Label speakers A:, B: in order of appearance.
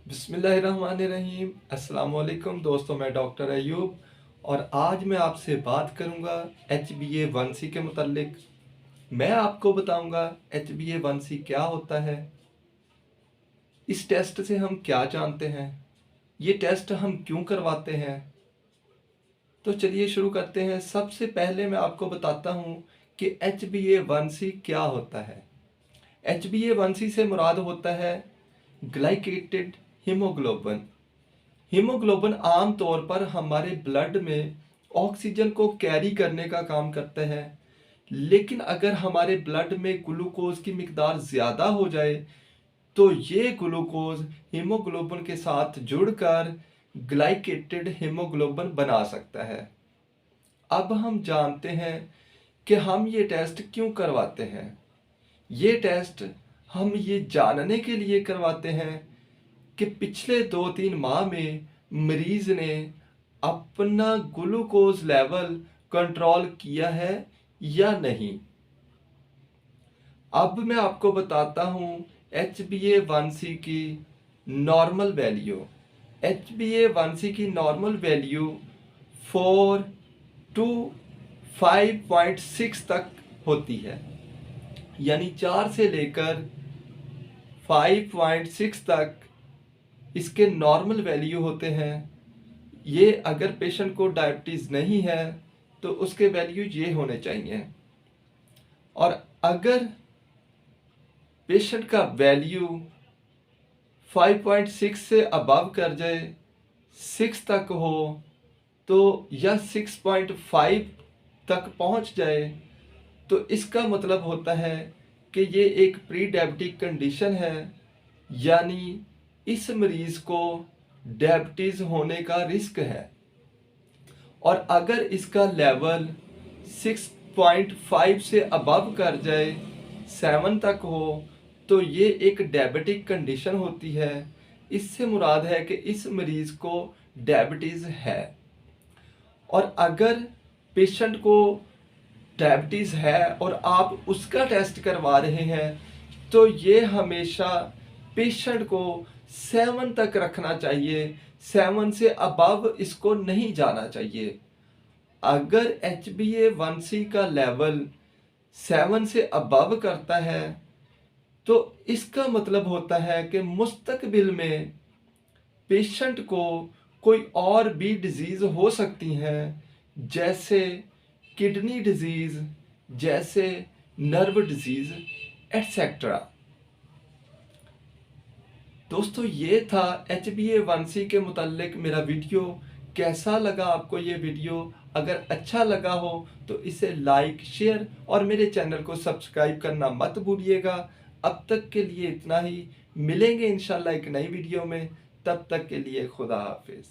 A: बिस्मिल्लाहिर्रहमानिर्रहीम। अस्सलाम वालेकुम दोस्तों, मैं डॉक्टर अयूब और आज मैं आपसे बात करूंगा HbA1c के मुतालिक। मैं आपको बताऊंगा HbA1c क्या होता है, इस टेस्ट से हम क्या जानते हैं, ये टेस्ट हम क्यों करवाते हैं। तो चलिए शुरू करते हैं। सबसे पहले मैं आपको बताता हूँ कि HbA1c क्या होता है। HbA1c से मुराद होता है ग्लाइकेटेड हीमोग्लोबिन। हीमोग्लोबिन आम तौर पर हमारे ब्लड में ऑक्सीजन को कैरी करने का काम करता है, लेकिन अगर हमारे ब्लड में ग्लूकोज की मिकदार ज़्यादा हो जाए तो ये ग्लूकोज हीमोग्लोबिन के साथ जुड़कर ग्लाइकेटेड हीमोग्लोबिन बना सकता है। अब हम जानते हैं कि हम ये टेस्ट क्यों करवाते हैं। ये टेस्ट हम ये जानने के लिए करवाते हैं कि पिछले 2-3 माह में मरीज ने अपना ग्लूकोज लेवल कंट्रोल किया है या नहीं। अब मैं आपको बताता हूँ HbA1c की नॉर्मल वैल्यू। HbA1c की नॉर्मल वैल्यू 4 टू 5.6 तक होती है, यानी 4 से लेकर 5.6 तक इसके नॉर्मल वैल्यू होते हैं। ये अगर पेशेंट को डायबिटीज़ नहीं है तो उसके वैल्यू ये होने चाहिए, और अगर पेशेंट का वैल्यू 5.6 से अबव कर जाए, 6 तक हो तो, या 6.5 तक पहुंच जाए तो इसका मतलब होता है कि ये एक प्री डायबिटिक कंडीशन है, यानी इस मरीज को डायबिटीज़ होने का रिस्क है। और अगर इसका लेवल 6.5 से अबव कर जाए, 7 तक हो, तो ये एक डायबिटिक कंडीशन होती है। इससे मुराद है कि इस मरीज को डायबिटीज़ है। और अगर पेशेंट को डायबिटीज़ है और आप उसका टेस्ट करवा रहे हैं तो ये हमेशा पेशेंट को 7 तक रखना चाहिए, 7 से अबव इसको नहीं जाना चाहिए। अगर HbA1c का लेवल 7 से अबव करता है तो इसका मतलब होता है कि मुस्तकबिल में पेशेंट को कोई और भी डिजीज़ हो सकती हैं, जैसे किडनी डिजीज़, जैसे नर्व डिजीज़ एट्सेट्रा। दोस्तों, ये था HbA1c के मुतालिक मेरा वीडियो। कैसा लगा आपको ये वीडियो? अगर अच्छा लगा हो तो इसे लाइक, शेयर और मेरे चैनल को सब्सक्राइब करना मत भूलिएगा। अब तक के लिए इतना ही। मिलेंगे इंशाल्लाह एक नई वीडियो में। तब तक के लिए खुदा हाफिज़।